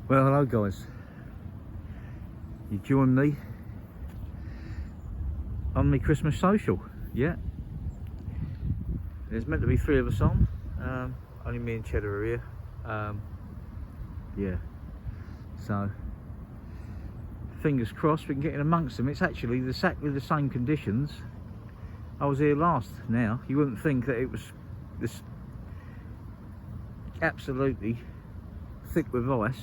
Well, hello guys. You join me on the Christmas social. Yeah, there's meant to be 3 of us on. Only me and Cheddar are here. Yeah, so fingers crossed we can get in amongst them. It's actually exactly the same conditions I was here last. Now you wouldn't think that it was this absolutely thick with ice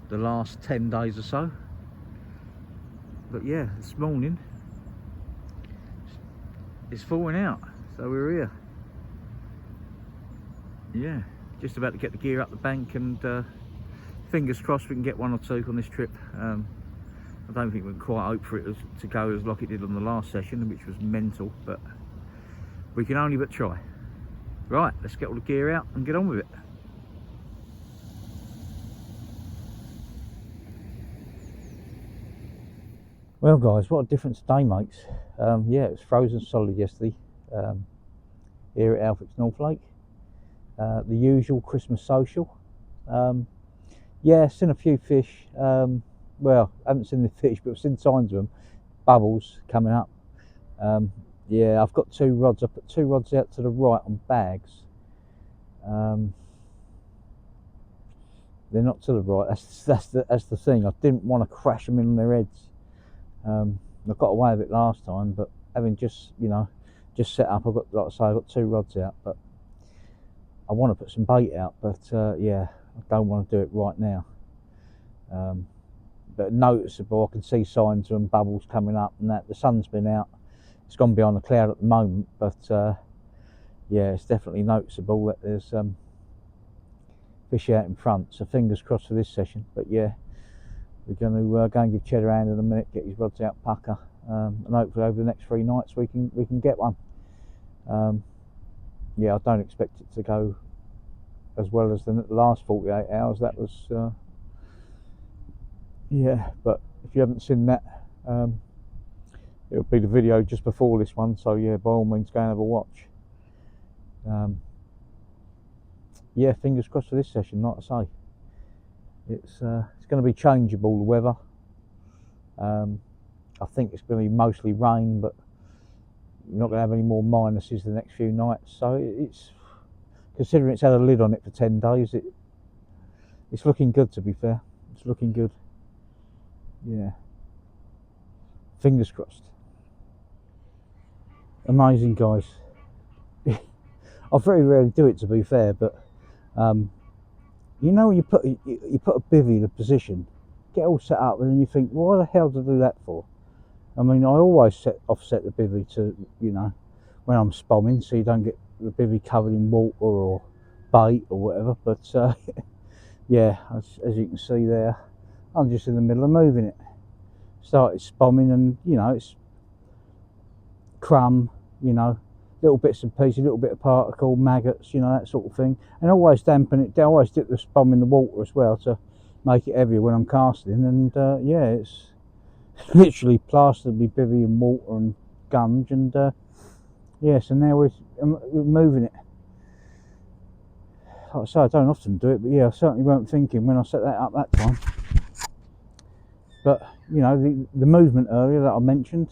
the last 10 days or so, but yeah, this morning it's falling out, so we're here. Yeah, just about to get the gear up the bank, and fingers crossed we can get 1 or 2 on this trip. I don't think we can quite hope for it to go as like it did on the last session, which was mental, but we can only but try. Right, let's get all the gear out and get on with it. Well guys, what a difference a day makes. Yeah, it was frozen solid yesterday here at Alfred's North Lake. The usual Christmas social. Yeah, seen a few fish. Well, I haven't seen the fish, but I've seen signs of them. Bubbles coming up. Yeah, I've got 2 rods. I put 2 rods out to the right on bags. They're not to the right. That's the thing. I didn't want to crash them in on their heads. I got away with it last time, but having just set up, I've got, like I say, I've got 2 rods out, but I want to put some bait out, but yeah, I don't want to do it right now. But noticeable, I can see signs of bubbles coming up, and that the sun's been out. It's gone behind the cloud at the moment, but yeah, it's definitely noticeable that there's fish out in front. So fingers crossed for this session. But yeah, we're going to go and give Cheddar a hand in a minute, get his rods out pucker, and hopefully over the next 3 nights we can get one. Yeah, I don't expect it to go as well as the last 48 hours. That was yeah, but if you haven't seen that, it'll be the video just before this one, so yeah, by all means go and have a watch. Yeah, fingers crossed for this session. Like I say, it's going to be changeable, the weather. I think it's going to be mostly rain, but we're not going to have any more minuses the next few nights, so it's, considering it's had a lid on it for 10 days, it's looking good, to be fair. It's looking good. Yeah, fingers crossed. Amazing, guys. I very rarely do it, to be fair, but you know, you put a bivvy in a position, get all set up, and then you think, why the hell did I do that for? I mean, I always offset the bivvy to, when I'm spomming, so you don't get the bivvy covered in water or bait or whatever. But yeah, as you can see there, I'm just in the middle of moving it. Started spomming, and it's crumb, little bits and pieces, a little bit of particle, maggots, that sort of thing. And always dampen it down, always dip the spom in the water as well to make it heavier when I'm casting. And yeah, it's literally plastered with bivvy and water and gunge, and yeah, so now we're moving it. Like I say, I don't often do it, but yeah, I certainly weren't thinking when I set that up that time. But the movement earlier that I mentioned,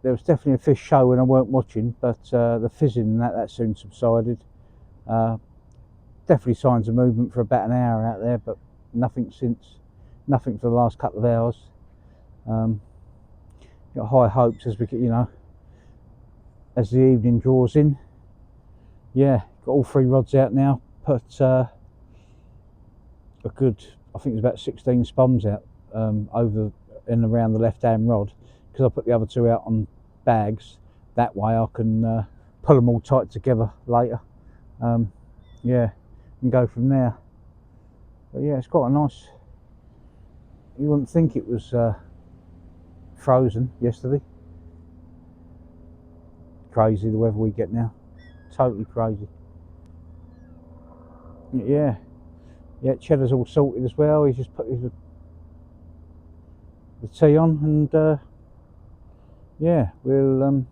there was definitely a fish show when I weren't watching, but the fizzing and that soon subsided. Definitely signs of movement for about an hour out there, but nothing for the last couple of hours. Got high hopes as we get, as the evening draws in. Yeah, got all 3 rods out now. Put a good, I think it's about 16 spoms out over and around the left-hand rod, because I put the other 2 out on bags. That way I can pull them all tight together later. Yeah, and go from there. But yeah, it's quite a nice. You wouldn't think it was frozen yesterday. Crazy the weather we get now. Totally crazy. Yeah, Cheddar's all sorted as well. He's just put the tea on, and yeah, we'll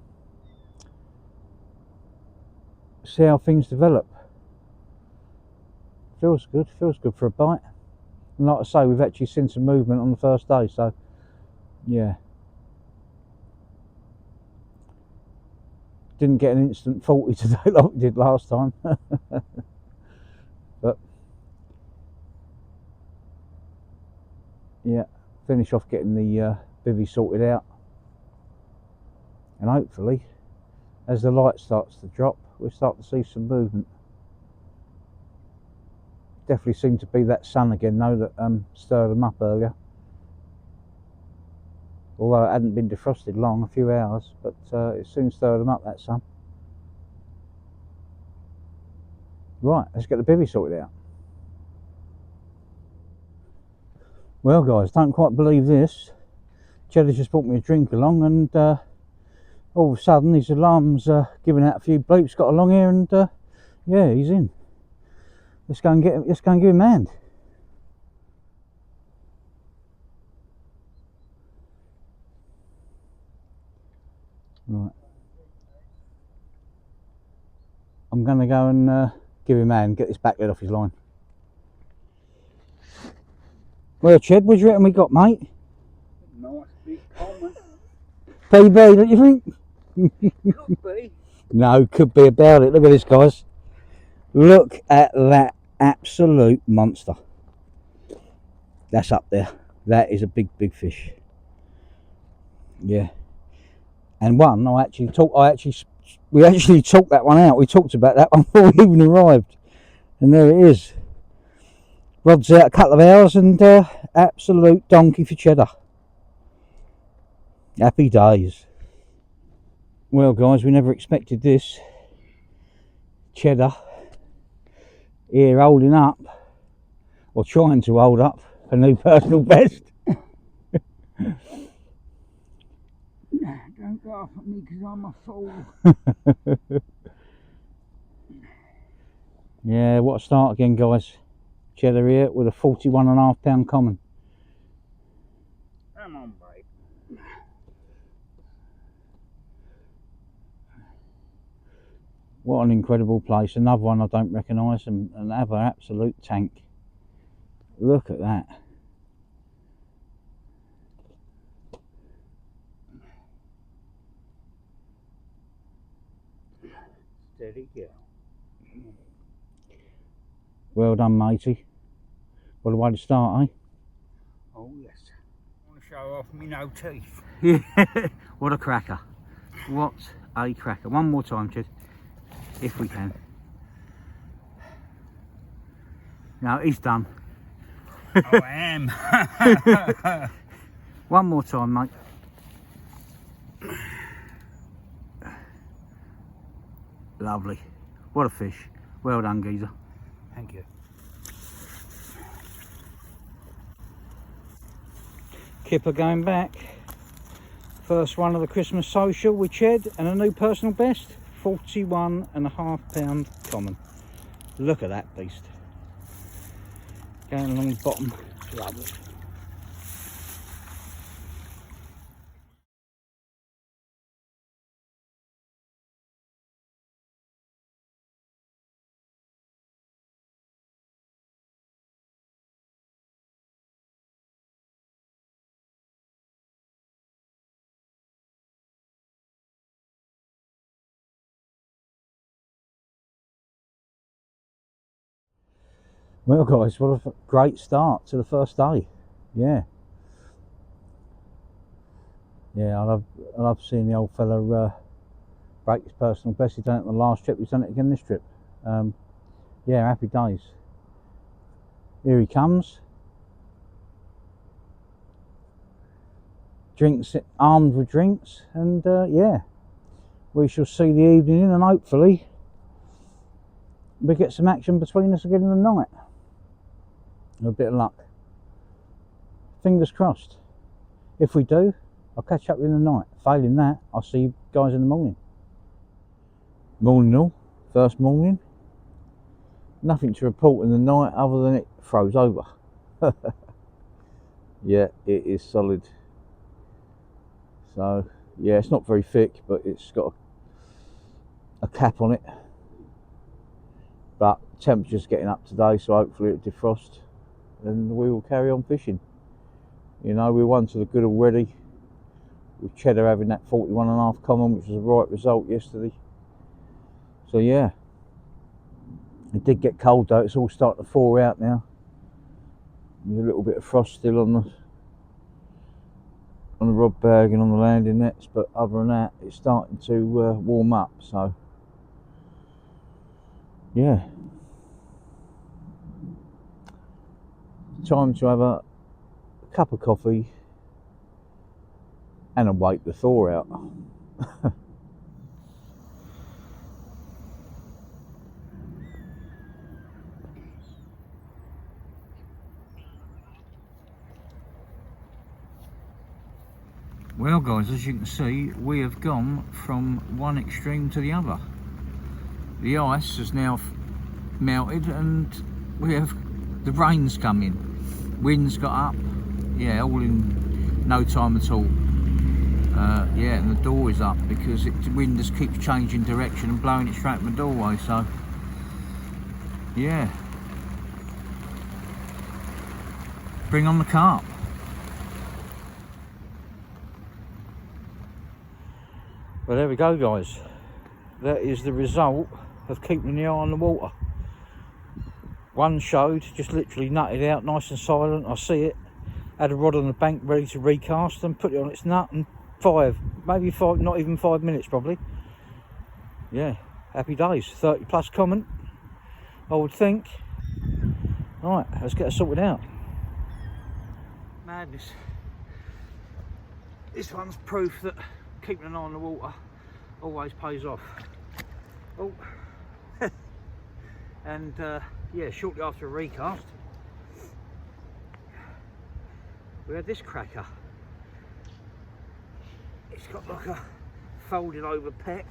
see how things develop. Feels good for a bite. And like I say, we've actually seen some movement on the first day, so yeah. Didn't get an instant 40 today like we did last time. But yeah, finish off getting the bivvy sorted out, and hopefully as the light starts to drop we'll start to see some movement. Definitely seemed to be that sun again though that stirred them up earlier, although it hadn't been defrosted long, a few hours, but it soon stirred them up, that sun. Right, let's get the bivvy sorted out. Well guys, don't quite believe this. Cheddar's just brought me a drink along, and all of a sudden his alarm's giving out a few bleeps, got along here, and yeah, he's in. Let's go and get him, let's go and give him a hand. Right. I'm going to go and give him a hand, get this back head off his line. Well, Ched, what do you reckon we got, mate? Nice big common. PB, don't you think? Could be. No, could be about it. Look at this, guys. Look at that absolute monster. That's up there. That is a big fish. Yeah. And one, we actually talked that one out. We talked about that one before we even arrived. And there it is. Rod's out a couple of hours, and absolute donkey for cheddar. Happy days. Well guys, we never expected this. Cheddar here holding up, or trying to hold up, a new personal best. Don't laugh at me because I'm a fool. Yeah, what a start again, guys. Cheddar here with a 41.5 pound common. Come on, mate. What an incredible place. Another one I don't recognise, and another absolute tank. Look at that. Steady girl. Well done, matey. What a way to start, eh? Oh yes. I want to show off me no teeth. What a cracker. What a cracker. One more time, Ched, if we can. No, he's done. Oh, I am. One more time, mate. Lovely. What a fish. Well done, geezer. Thank you. Kipper going back. First one of the Christmas social with Ched, and a new personal best. 41.5 pound common. Look at that beast. Going along the bottom. Lovely. Well guys, what a great start to the first day. Yeah. Yeah, I love seeing the old fella break his personal best. He's done it on the last trip, he's done it again this trip. Yeah, happy days. Here he comes. Drinks, armed with drinks, and yeah, we shall see the evening in, and hopefully we get some action between us again in the night. A bit of luck. Fingers crossed. If we do, I'll catch up with you in the night. Failing that, I'll see you guys in the morning. Morning all. First morning. Nothing to report in the night other than it froze over. Yeah, it is solid. So yeah, it's not very thick, but it's got a cap on it. but temperature's getting up today, so hopefully it'll defrost and we will carry on fishing. You know, we're one to the good already, with Cheddar having that 41.5 common, which was the right result yesterday. So yeah, it did get cold though. It's all starting to thaw out now. There's a little bit of frost still on the rod bag and on the landing nets, but other than that, it's starting to warm up. So yeah, time to have a cup of coffee and await the thaw out. Well guys, as you can see, we have gone from one extreme to the other. The ice has now melted and the rain's come in. Wind's got up, yeah, all in no time at all. Yeah, and the door is up because the wind just keeps changing direction and blowing it straight at my doorway, so yeah. Bring on the carp. Well, there we go guys, that is the result of keeping the eye on the water. One showed, just literally nutted out nice and silent, I see it, had a rod on the bank ready to recast and put it on its nut, and maybe five, not even 5 minutes probably. Yeah, happy days. 30 plus comment, I would think. Right, let's get it sorted out. Madness. This one's proof that keeping an eye on the water always pays off. Oh, and yeah, shortly after a recast, we had this cracker. It's got like a folded over peck,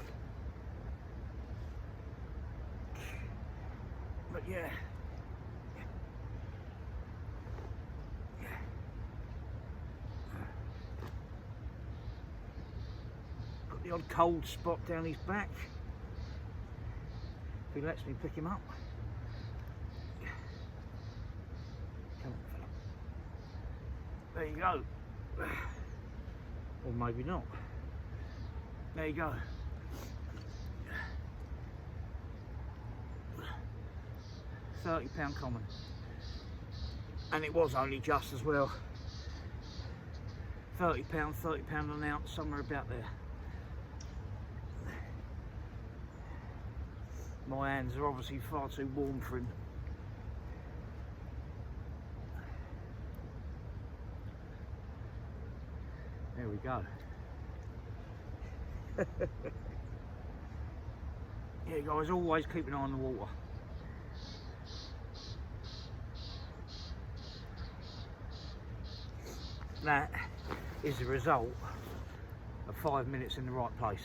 but yeah. The odd cold spot down his back, if he lets me pick him up. Come on, fella. There you go. Or maybe not. There you go. £30 common. And it was only just as well. £30 an ounce, somewhere about there. My hands are obviously far too warm for him. There we go. Yeah guys, always keep an eye on the water. That is the result of 5 minutes in the right place.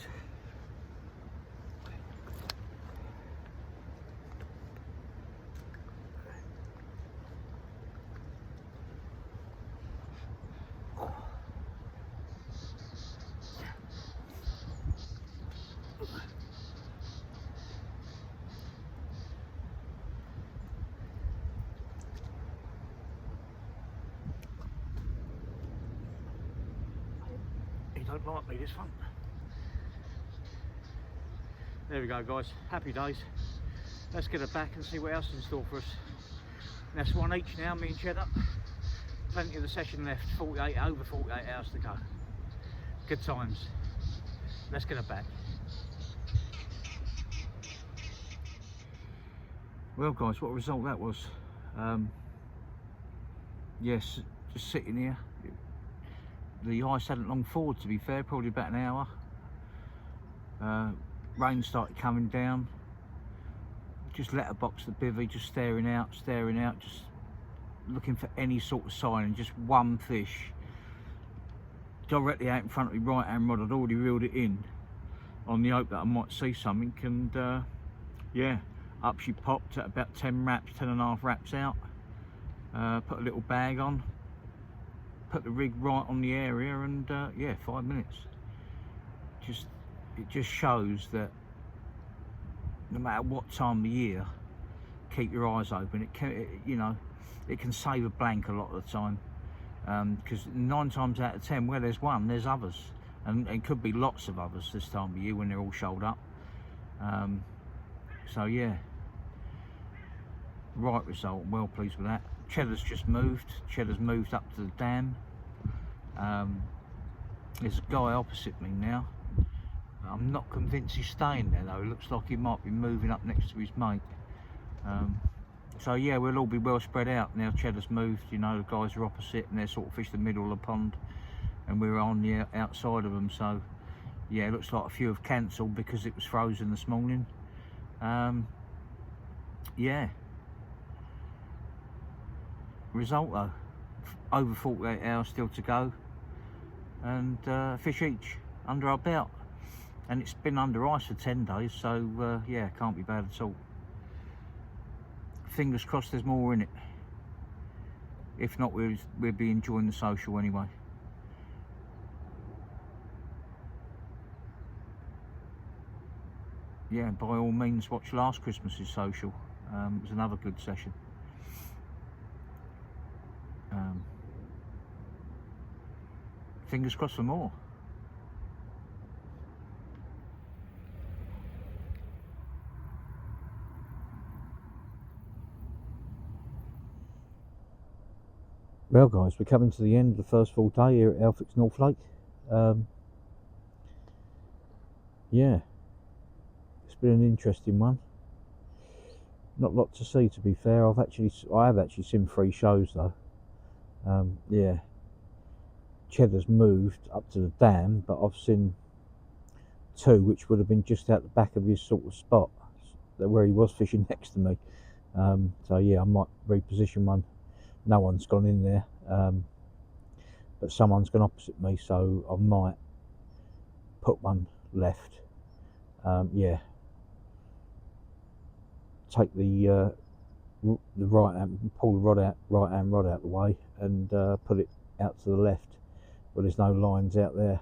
Don't like me, this one. There we go guys, happy days. Let's get it back and see what else is in store for us. That's one each now, me and Cheddar. Plenty of the session left, over 48 hours to go. Good times. Let's get it back. Well guys, what a result that was. Yes, just sitting here. The ice hadn't long thawed, to be fair, probably about an hour. Rain started coming down. Just letterboxed the bivvy, just staring out, just looking for any sort of sign, and just one fish directly out in front of me, right hand rod. I'd already reeled it in on the hope that I might see something, and yeah, up she popped at about 10 wraps, 10.5 wraps out. Put a little bag on, put the rig right on the area, and yeah, 5 minutes. It just shows that no matter what time of year, keep your eyes open. You know, it can save a blank a lot of the time, because 9 times out of 10, where there's one, there's others, and it could be lots of others this time of year when they're all shoaled up. So yeah, right result. I'm well pleased with that. Cheddar's just moved. Cheddar's moved up to the dam. There's a guy opposite me now. I'm not convinced he's staying there though. It looks like he might be moving up next to his mate. So yeah, we'll all be well spread out now. Cheddar's moved, you know, the guys are opposite and they're sort of fish the middle of the pond, and we're on the outside of them. So yeah, it looks like a few have cancelled because it was frozen this morning. Yeah, result though, over 48 hours still to go, and fish each under our belt, and it's been under ice for 10 days, so yeah, can't be bad at all. Fingers crossed there's more in it. If not, we'll be enjoying the social anyway. Yeah, by all means watch last Christmas's social. It was another good session. Fingers crossed for more. Well guys, we're coming to the end of the first full day here at Elphick's North Lake. Yeah, it's been an interesting one. Not a lot to see, to be fair. I have actually seen 3 shows though. Yeah, Cheddar's moved up to the dam, but I've seen 2 which would have been just out the back of his sort of spot where he was fishing next to me. So yeah, I might reposition one. No one's gone in there, but someone's gone opposite me, so I might put one left. Yeah, take the right hand, pull the right hand rod out the way, and put it out to the left where there's no lines out there.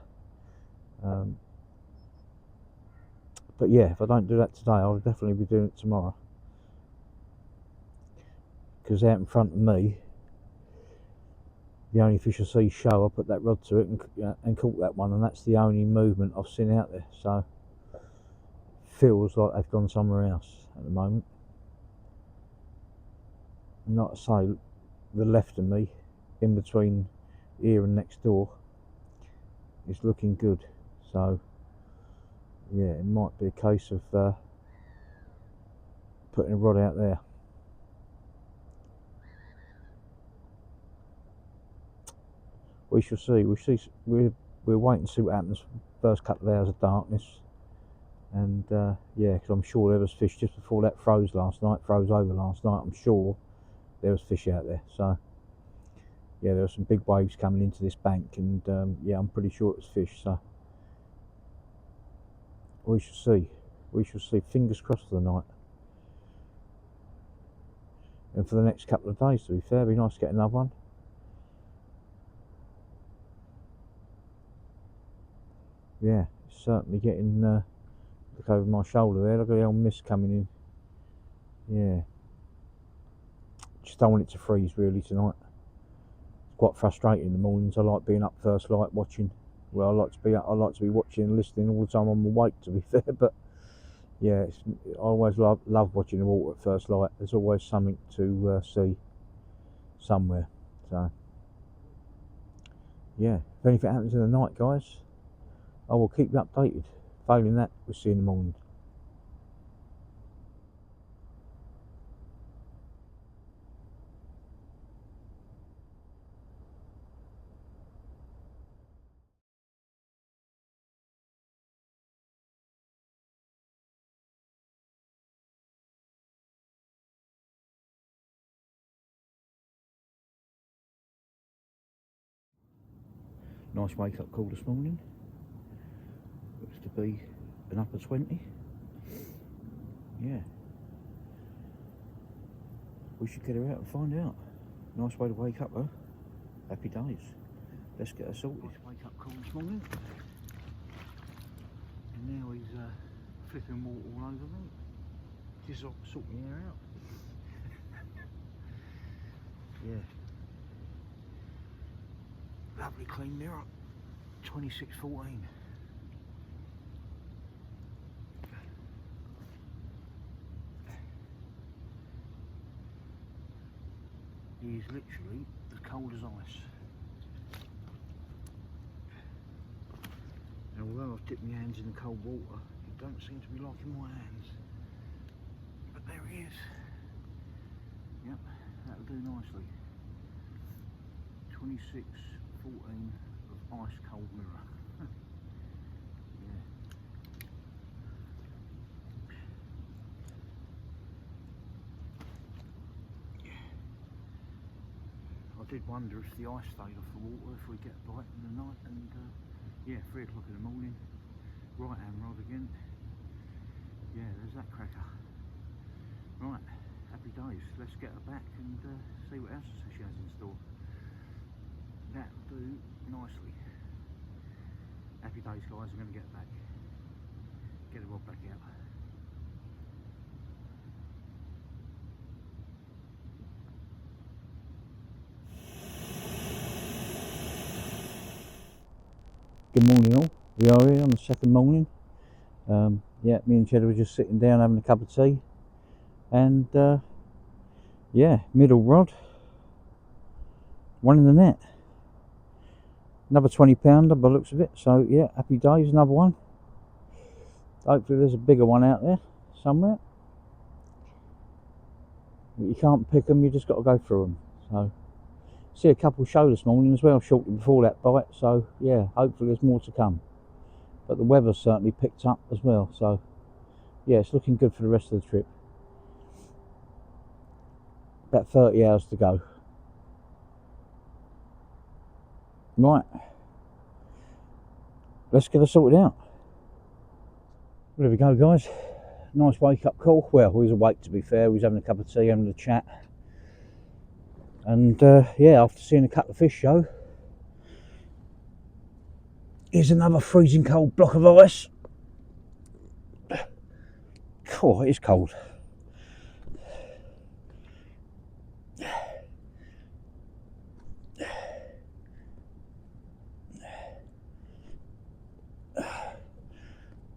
But yeah, if I don't do that today, I'll definitely be doing it tomorrow, because out in front of me, the only fish I see show, I put that rod to it and caught that one, and that's the only movement I've seen out there. So feels like they've gone somewhere else at the moment. And like I say, the left of me, in between here and next door, is looking good. So yeah, it might be a case of putting a rod out there. We shall see. We'll wait and see what happens for the first couple of hours of darkness. And yeah, because I'm sure there was fish just before that froze over last night. I'm sure there was fish out there. So yeah, there were some big waves coming into this bank, and yeah, I'm pretty sure it was fish. So we shall see. We shall see. Fingers crossed for the night, and for the next couple of days. To be fair, it'd be nice to get another one. Yeah, it's certainly getting. Look over my shoulder there. Look at the old mist coming in. Yeah. Just don't want it to freeze really tonight. It's quite frustrating in the mornings. I like being up first light watching. Well, I like to be watching and listening all the time I'm awake, to be fair. But yeah, I always love watching the water at first light. There's always something to see somewhere. So yeah, if anything happens in the night, guys, I will keep you updated. Failing that, we'll see you in the morning. Nice wake up call this morning. Looks to be an upper 20. Yeah. We should get her out and find out. Nice way to wake up though. Happy days. Let's get her sorted. Nice wake up call this morning. And now he's flipping water all over me. Just sort my hair out. Yeah. Lovely clean mirror. 2614. He is literally as cold as ice. And although I've dipped my hands in the cold water, it don't seem to be liking my hands. But there he is. Yep, that'll do nicely. 2614 of ice cold mirror. Yeah. I did wonder if the ice stayed off the water if we get a bite in the night, and yeah, 3 o'clock in the morning, right hand rod again. Yeah, there's that cracker. Right, happy days. Let's get her back and see what else she has in store. That'll do nicely. Happy days, guys. I'm going to get her back. Get the rod back out. Good morning all, we are here on the second morning. Yeah, me and Cheddar were just sitting down having a cup of tea, and yeah, middle rod, one in the net, another 20 pounder by the looks of it, so yeah, happy days, another one. Hopefully there's a bigger one out there somewhere, but you can't pick them, you just got to go through them. So see a couple show this morning as well shortly before that bite, so yeah, hopefully there's more to come. But the weather's certainly picked up as well, so yeah, it's looking good for the rest of the trip. About 30 hours to go. Right, let's get her sorted out. There we go, guys. Nice wake up call. Well, we was awake, to be fair. We was having a cup of tea, having a chat, and yeah, after seeing a couple of fish show, here's another freezing cold block of ice. Oh, it is cold.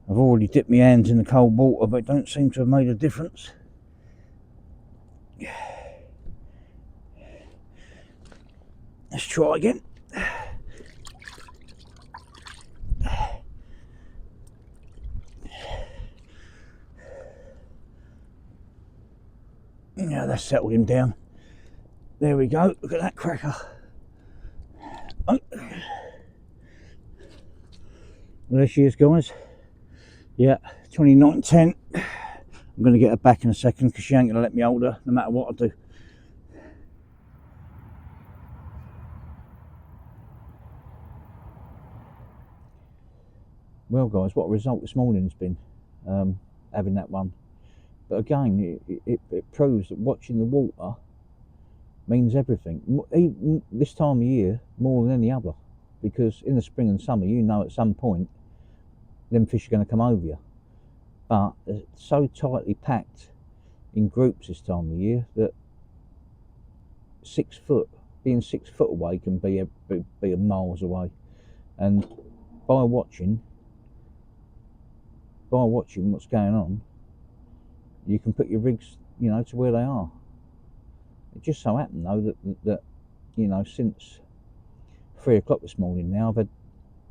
I've already dipped my hands in the cold water, but it don't seem to have made a difference. Let's try again. Yeah, that's settled him down. There we go. Look at that cracker. Oh. Well, there she is, guys. Yeah, 29.10. I'm going to get her back in a second because she ain't going to let me hold her no matter what I do. Well, guys, what a result this morning has been, having that one. But again, it proves that watching the water means everything. Even this time of year, more than any other. Because in the spring and summer, you know at some point, them fish are going to come over you. But it's so tightly packed in groups this time of year that 6 foot, being 6 foot away can be a miles away. And by watching what's going on, you can put your rigs, you know, to where they are. It just so happened though that you know, since 3 o'clock this morning now,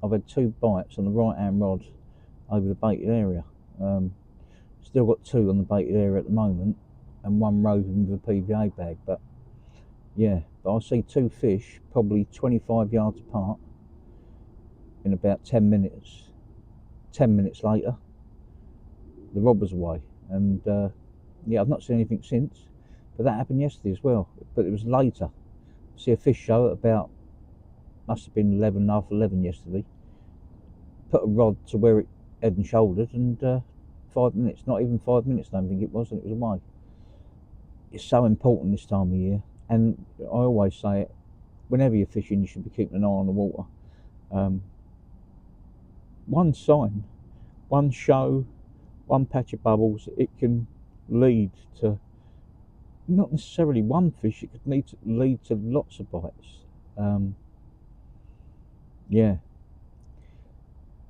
I've had 2 bites on the right hand rod over the baited area. Still got 2 on the baited area at the moment, and 1 roving with a PVA bag. But yeah, I see 2 fish probably 25 yards apart in about 10 minutes. 10 minutes later, the rod was away, and yeah, I've not seen anything since. But that happened yesterday as well, but it was later. See a fish show at about, must have been 11, half 11 yesterday. Put a rod to where it head and shouldered, and 5 minutes, not even 5 minutes I don't think it was, and it was away. It's so important this time of year, and I always say it, whenever you're fishing you should be keeping an eye on the water. One sign, one show, one patch of bubbles, it can lead to not necessarily one fish, it could lead to lots of bites. Yeah,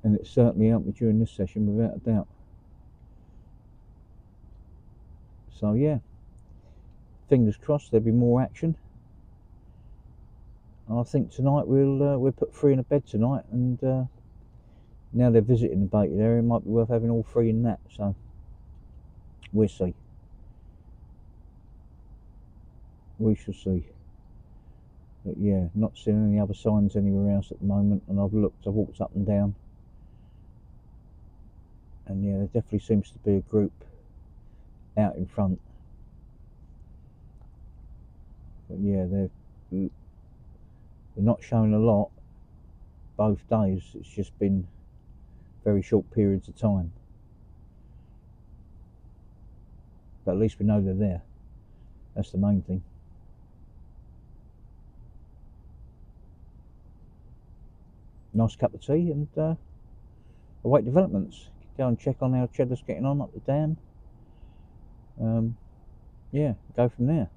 and it certainly helped me during this session without a doubt. So yeah, fingers crossed there'll be more action. And I think tonight we'll put 3 in a bed tonight, and now they're visiting the baited area, it might be worth having all 3 in that. So we'll see. We shall see. But yeah, not seeing any other signs anywhere else at the moment, and I've walked up and down, and yeah, there definitely seems to be a group out in front. But yeah, they're not showing a lot both days. It's just been very short periods of time, but at least we know they're there. That's the main thing. Nice cup of tea, and await developments. Go and check on how Cheddar's getting on up the dam. Yeah, go from there.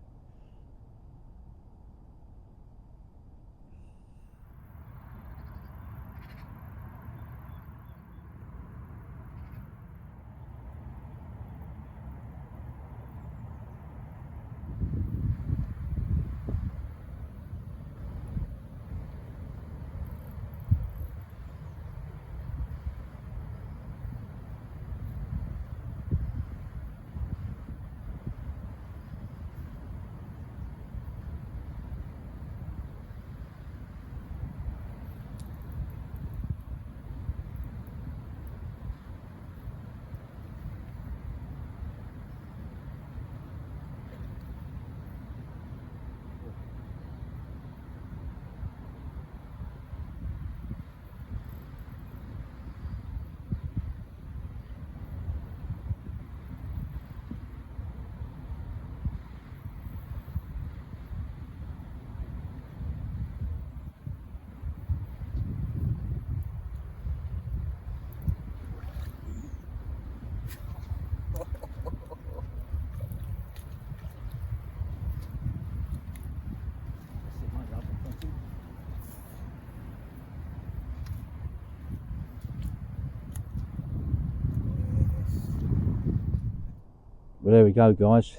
Well, there we go, guys.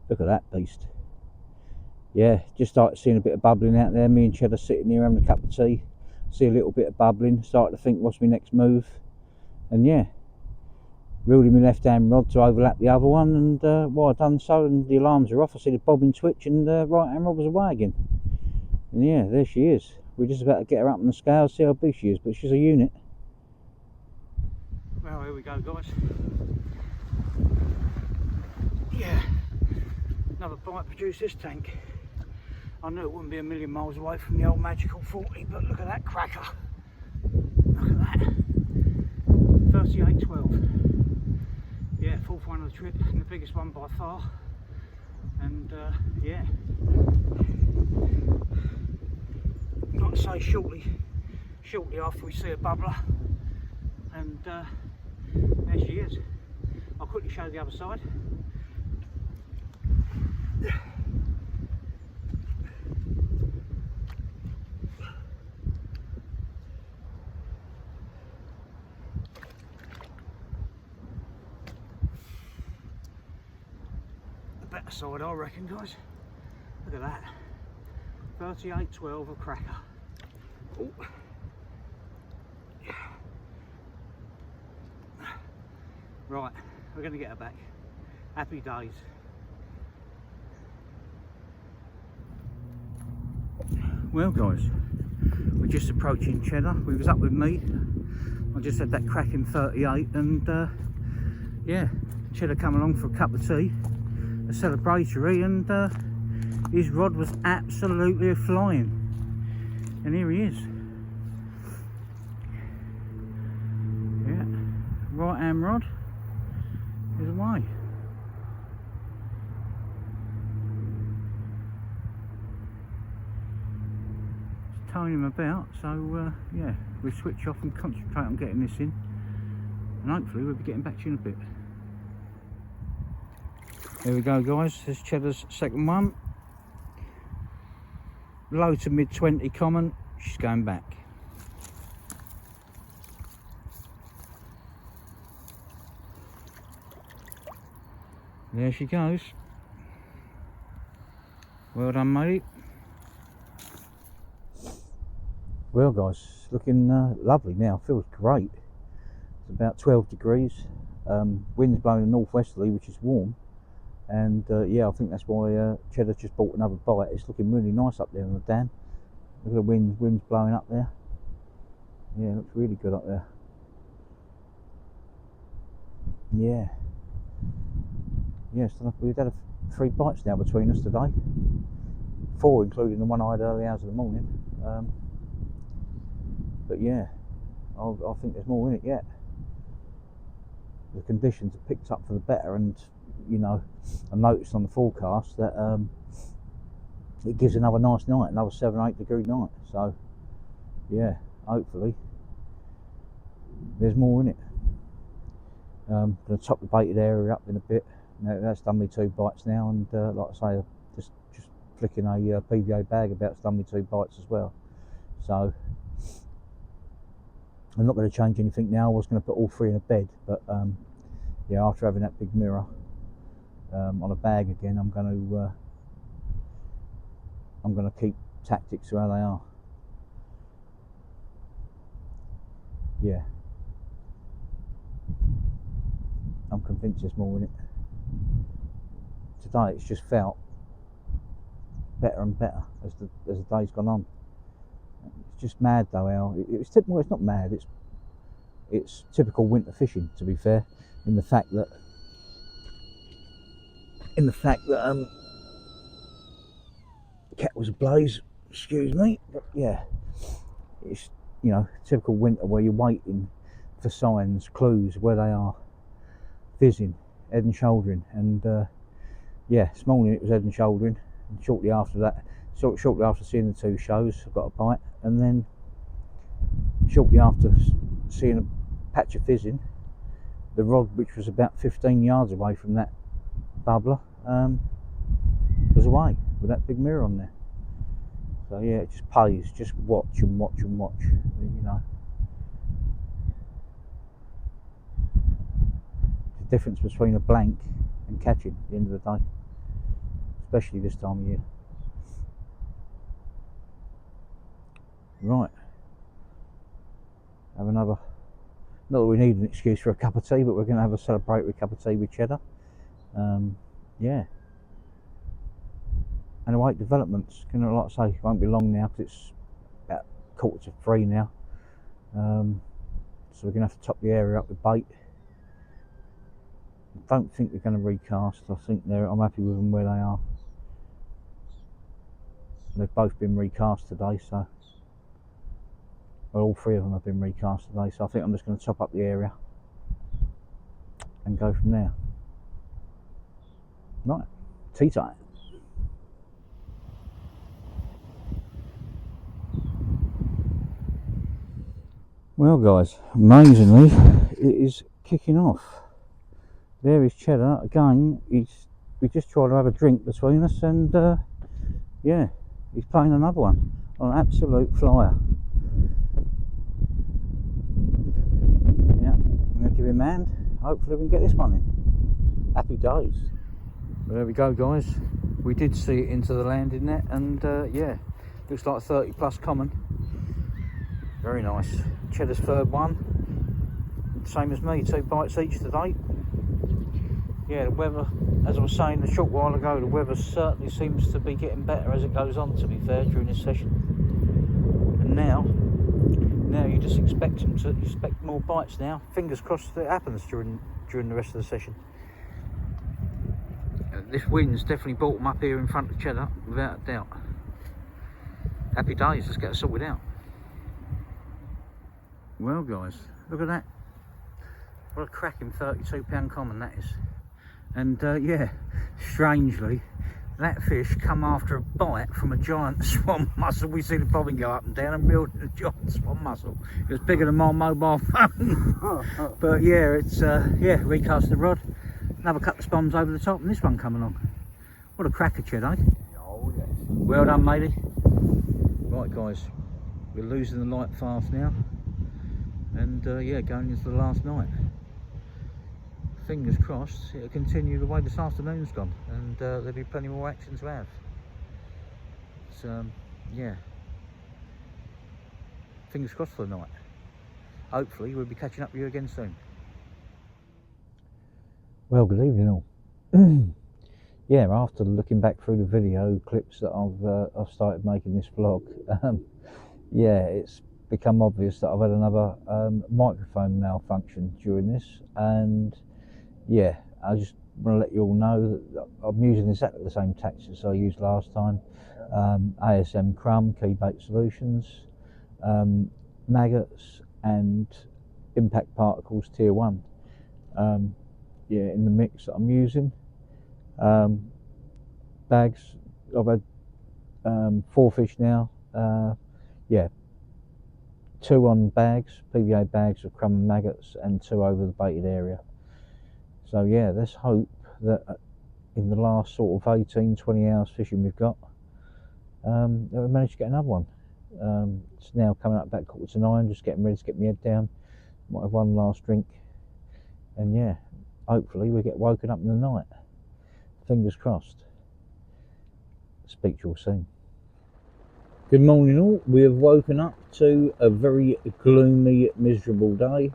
Look at that beast. Yeah, just started seeing a bit of bubbling out there. Me and Cheddar sitting here having a cup of tea. See a little bit of bubbling. Started to think, what's my next move? And yeah, reeled in my left hand rod to overlap the other one, and while I'd done so and the alarms are off, I see the bobbing twitch, and the right hand rod was away again. And yeah, there she is. We're just about to get her up on the scale, see how big she is, but she's a unit. Well, here we go, guys. Yeah, another bite produced this tank. I knew it wouldn't be a million miles away from the old magical 40, but look at that cracker. Look at that. 38.12. Yeah, 4th one of the trip, and the biggest one by far. And yeah, like I say, shortly after we see a bubbler, and there she is. I'll quickly show the other side. The better side, I reckon, guys. Look at that. 38.12 a cracker. Oh. Right, we're going to get her back. Happy days. Well, guys, we're just approaching Cheddar. We was up with me. I just had that cracking 38, and yeah, Cheddar come along for a cup of tea, a celebratory, and his rod was absolutely flying. And here he is. Yeah, right hand rod is away. Just towing him about, so yeah, we'll switch off and concentrate on getting this in, and hopefully we'll be getting back to you in a bit. There we go, guys. There's Cheddar's second one. Low to mid 20 common. She's going back. There she goes. Well done, mate. Well, guys, looking lovely now. Feels great. It's about 12 degrees. Wind's blowing northwesterly, which is warm. And yeah, I think that's why Cheddar's just bought another bite. It's looking really nice up there on the dam. Look at the wind's blowing up there. Yeah, it looks really good up there. Yeah. Yes, we've had 3 bites now between us today. 4, including the one I had early hours of the morning. But yeah, I think there's more in it yet. The conditions have picked up for the better, and you know, I noticed on the forecast that it gives another nice night, another 7-8 degree night. So yeah, hopefully there's more in it. Going to top the baited area up in a bit. Now, that's done me 2 bites now, and like I say, just flicking a PVA bag about, it's done me 2 bites as well. So I'm not going to change anything now. I was going to put all 3 in a bed, but yeah, after having that big mirror on a bag again, I'm going to keep tactics where they are. Yeah, I'm convinced there's more in it. Today it's just felt better and better as the day's gone on. It's just mad though how it's typical. Well, it's not mad. It's typical winter fishing, to be fair, in the fact that the cat was ablaze. Excuse me, but yeah, it's, you know, typical winter where you're waiting for signs, clues where they are, fizzing, head and shouldering, and yeah, this morning it was head and shouldering, and shortly after seeing the 2 shows, I got a bite, and then shortly after seeing a patch of fizzing, the rod, which was about 15 yards away from that bubbler, was away with that big mirror on there. So yeah, it just pays, just watch and watch and watch, you know. The difference between a blank and catching at the end of the day, especially this time of year. Right, have another, not that we need an excuse for a cup of tea, but we're going to have a celebratory cup of tea with Cheddar. Yeah, and await developments. Like I say, it won't be long now, because it's about 2:45 now. So we're going to have to top the area up with bait. I don't think we're going to recast. I think I'm happy with them where they are. They've both been recast today, so well, all 3 of them have been recast today. So I think I'm just going to top up the area and go from there. Right, tea time. Well, guys, amazingly, it is kicking off. There is Cheddar again. We just tried to have a drink between us, and yeah, he's playing another one on an absolute flyer. Yeah, I'm going to give him a hand. Hopefully we can get this one in. Happy days. Well, there we go, guys. We did see it into the landing net, and yeah, looks like 30 plus common. Very nice. Cheddar's 3rd one. Same as me, 2 bites each today. Yeah, the weather, as I was saying a short while ago, the weather certainly seems to be getting better as it goes on, to be fair, during this session. And now you just expect more bites now. Fingers crossed that it happens during the rest of the session. This wind's definitely brought them up here in front of Cheddar, without a doubt. Happy days, let's get it sorted out. Well, guys, look at that. What a cracking 32 pound common that is. And yeah, strangely, that fish come after a bite from a giant swan mussel. We see the bobbing go up and down and reeled in a giant swan mussel. It was bigger than my mobile phone. But yeah, it's yeah, recast the rod. another couple of bombs over the top, and this one come along. What a cracker, Ched, eh? Oh yes. Well done, matey. Right, guys, we're losing the light fast now, and yeah, going into the last night. Fingers crossed it'll continue the way this afternoon's gone, and there'll be plenty more action to have. So yeah, fingers crossed for the night. Hopefully we'll be catching up with you again soon. Well, good evening all. Yeah, after looking back through the video clips that I've started making this vlog, yeah, it's become obvious that I've had another microphone malfunction during this, and yeah, I just want to let you all know that I'm using exactly the same tactics I used last time. ASM Crumb, Keybait Solutions, maggots and impact particles tier 1. Yeah, in the mix that I'm using. Bags, I've had 4 fish now. Yeah, 2 on bags, PVA bags of crumb and maggots, and 2 over the baited area. So yeah, let's hope that in the last sort of 18-20 hours fishing we've got, that we managed to get another one. It's now coming up about 8:45, just getting ready to get my head down. Might have one last drink, and yeah, hopefully we get woken up in the night. Fingers crossed. Speak to you all soon. Good morning all. We have woken up to a very gloomy, miserable day.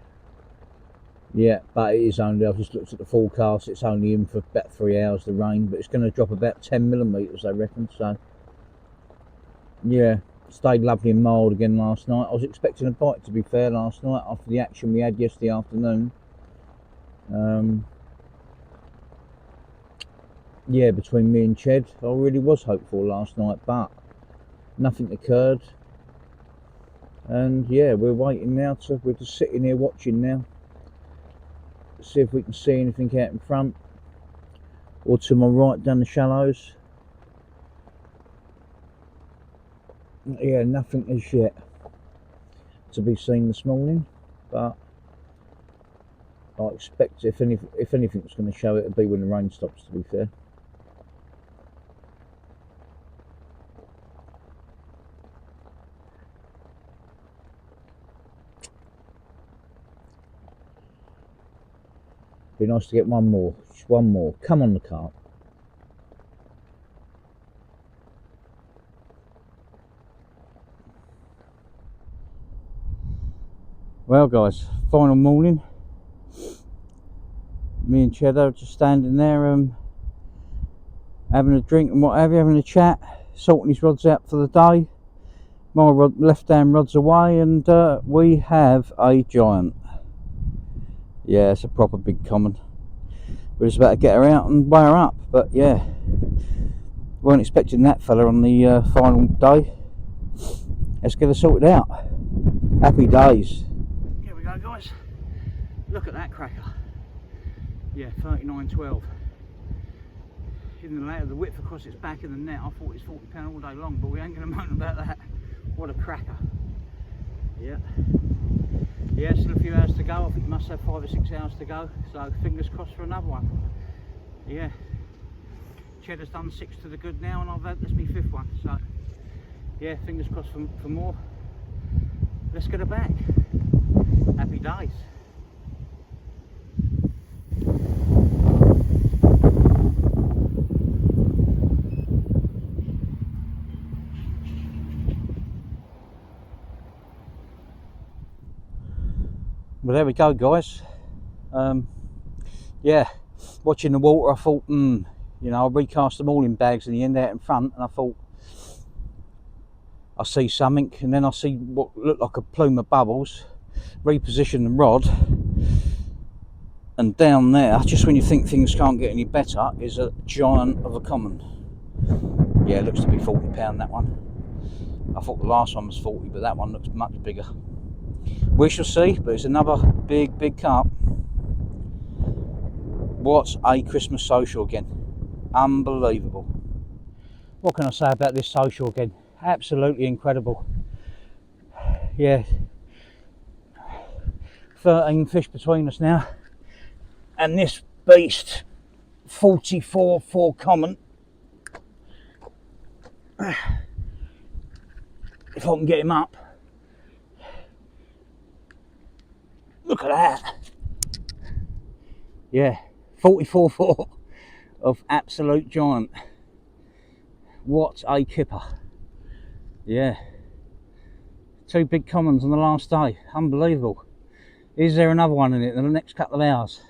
Yeah, but it is only, I've just looked at the forecast, it's only in for about 3 hours, the rain, but it's going to drop about 10 millimetres, I reckon. So yeah, stayed lovely and mild again last night. I was expecting a bite, to be fair, last night after the action we had yesterday afternoon. Yeah, between me and Ched, I really was hopeful last night, but nothing occurred. And yeah, we're waiting now, we're just sitting here watching now. See if we can see anything out in front or to my right down the shallows. Yeah, nothing as yet to be seen this morning, but I expect if anything's going to show, it'll be when the rain stops, to be fair. Be nice to get one more, just one more. Come on, the carp. Well guys, final morning. Me and Ched are just standing there having a drink and what have you, having a chat, sorting his rods out for the day. My left hand rod's away, and we have a giant. Yeah, it's a proper big common. We're just about to get her out and weigh her up, but yeah, weren't expecting that fella on the final day. Let's get her sorted out. Happy days. Here we go guys, look at that cracker. Yeah, 39.12. In the layer, the width across its back in the net, I thought it's 40 pound all day long, but we ain't going to moan about that. What a cracker. Yeah. Yeah, still a few hours to go. I think it must have 5 or 6 hours to go, so fingers crossed for another one. Yeah. Cheddar's done 6 to the good now, and I've had, that's my 5th one, so yeah, fingers crossed for more. Let's get her back. Happy days. Well, there we go guys. Yeah, watching the water, I thought, you know, I recast them all in bags in the end out in front, and I thought I see something, and then I see what looked like a plume of bubbles, reposition the rod, and down there, just when you think things can't get any better, is a giant of a common. Yeah, it looks to be 40 pound, that one. I thought the last one was 40, but that one looks much bigger. We shall see, but it's another big carp. What a Christmas social again. Unbelievable. What can I say about this social again? Absolutely incredible. Yeah. 13 fish between us now. And this beast 44 common. If I can get him up. Look at that. Yeah, 44 of absolute giant. What a kipper. Yeah. 2 big commons on the last day. Unbelievable. Is there another one in it in the next couple of hours?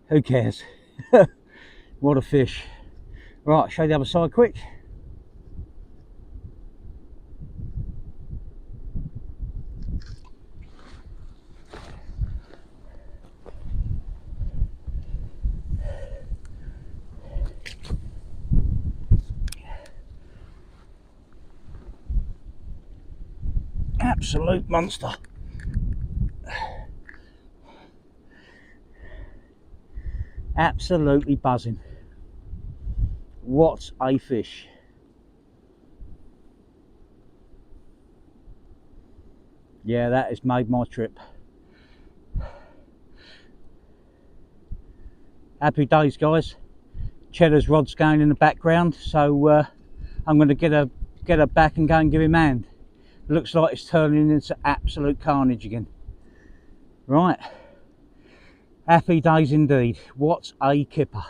Who cares? What a fish. Right, show the other side quick. Absolute monster. Absolutely buzzing. What a fish. Yeah, that has made my trip. Happy days, guys. Cheddar's rod's going in the background, so I'm going to get her back and go and give him a hand. Looks like it's turning into absolute carnage again. Right. Happy days indeed. What a kipper.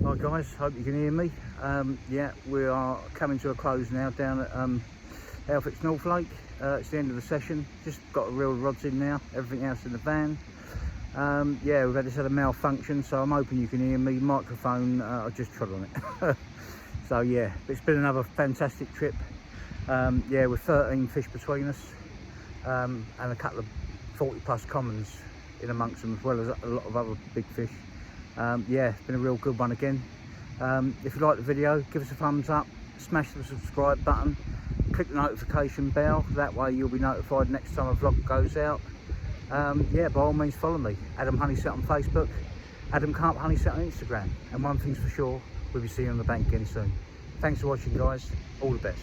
Right guys, hope you can hear me. Yeah, we are coming to a close now down at Alfred's North Lake. It's the end of the session. Just got a reel of rods in now, everything else in the van. Yeah, we've had a malfunction, so I'm hoping you can hear me. Microphone, I just trod on it. So yeah, it's been another fantastic trip. Yeah, with 13 fish between us, and a couple of 40+ commons in amongst them, as well as a lot of other big fish. Yeah, it's been a real good one again. If you like the video, give us a thumbs up, smash the subscribe button, click the notification bell, that way you'll be notified next time a vlog goes out. Yeah, by all means follow me, Adam Honeyset on Facebook, Adam Carp Honeyset on Instagram, and one thing's for sure, we'll be seeing you on the bank again soon. Thanks for watching guys, all the best.